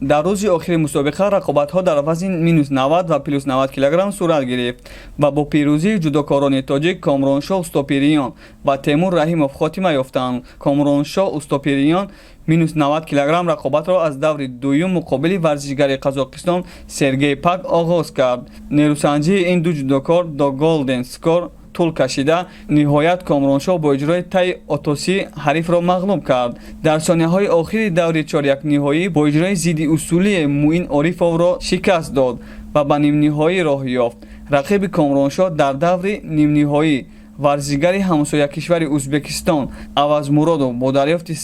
дар рӯзи охири мусобиқа рақобатҳо дар вазни -90 ва +90 кг сурат гирифт ва бо пирӯзии ҷудокорони тоҷик Комроншоҳ Устопириён ва Темур Раҳимов хотима ёфтанд. Комроншоҳ Устопириён -90 кг рақобатро аз даври дуюм муқобили варзишгари Қазоқистон Сергей Пак оғоз кард. Нерӯсанҷии ин ду ҷудокор до Golden Score тӯл кашида, ниҳоят Комроншоҳ бо иҷрои таи отосӣ ҳарифро мағлуб кард. Дар сонияҳои охири даври чорякниҳоӣ бо иҷрои зидди усулии Муин Орифовро шикаст дод ва ба нимниҳоӣ роҳ ёфт. Рақиби Комроншоҳ дар даври нимниҳоӣ варзишгари ҳамсоя кишвари Узбекистон Авазмуродов бо дарёфти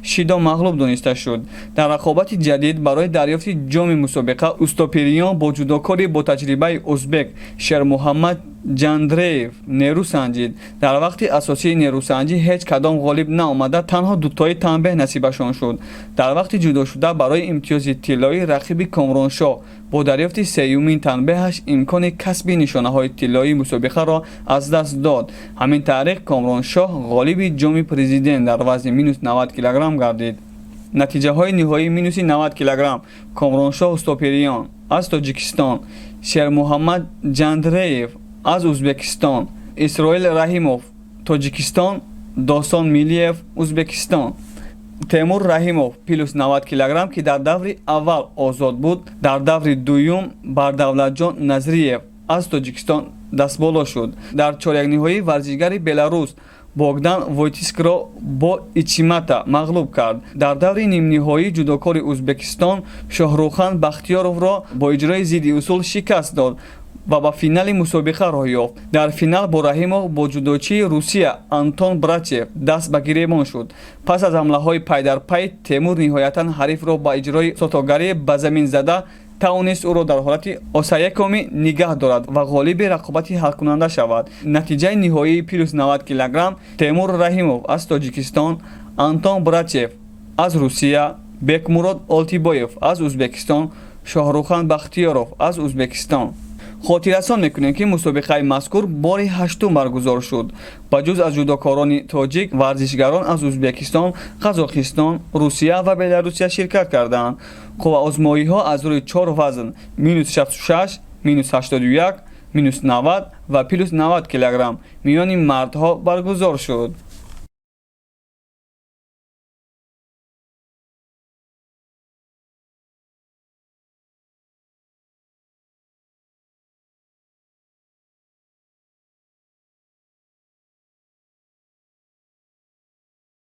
3-0 мағлуб дониста шуд. Дар рақобати ҷадид барои дарёфти ҷоми мусобиқа Устопириён бо ҷудокори бо таҷрибаи узбек Шермуҳаммад Ҷандреев нерӯ санҷид. Дар вақти асосии нерӯсанҷӣ ҳеҷ кадом ғолиб наомада, танҳо дутои танбеҳ насибашон шуд. Дар вақти ҷудошуда барои имтиёзи тиллоӣ рақиби Комроншоҳ бо дарёфти сеюмин танбеҳаш имкони касби нишонаҳои тиллоии мусобиқаро аз даст дод. Ҳамин тариқ Комроншоҳ ғолиби ҷоми президент дар вазни -90 кг гардид. натиҷаҳои ниҳоии -90 кг Комроншоҳ Устопириён аз Тоҷикистон, Шермуҳаммад Ҷандреев аз Узбекистон, Исроил Раҳимов Тоҷикистон, Достон Миллиев Узбекистон. Темур Раҳимов +90 кг ки дар даври аввал озод буд, дар даври дуюм Бардавлатҷон Назриев аз Тоҷикистон дастболо шуд. Дар чорякниҳоӣ варзишгари Беларус Богдан Войтискро бо Ичимата мағлуб кард. Дар даври нимниҳоӣ ҷудокори Узбекистон Шоҳрухан Бахтиёровро бо иҷрои зидди усул шикаст дод ва ба финали мусобиқа роҳ ёфт. Дар финал бо Раҳимов бо ҷудочии Русия Антон Брачев даст ба гиребон шуд. Пас аз ҳамлаҳои пайдарпай Темур ниҳоятан ҳарифро ба иҷрои сотогарӣ ба замин зада тавонист ӯро дар ҳолати осаякомӣ нигаҳ дорад ва ғолиби рақобати ҳалкунанда шавад. натиҷаи ниҳоии +90 кг Темур Раҳимов аз Тоҷикистон, Антон Брачев аз Русия, Бекмурод Олтибоев аз Узбекистон, Шоҳрухан Бахтиёров аз Узбекистон. хотиррасон мекунем ки мусобиқаи мазкур бори 8 баргузор шуд. ба ҷуз аз ҷудокорони тоҷик, варзишгарон аз Узбекистон, Қазоқистон, Русия ва Беларусия ширкат карданд. қувваозмоиҳо аз рӯи 4 вазн -66, -81, -90 ва +90 кг миёни мардҳо баргузор шуд.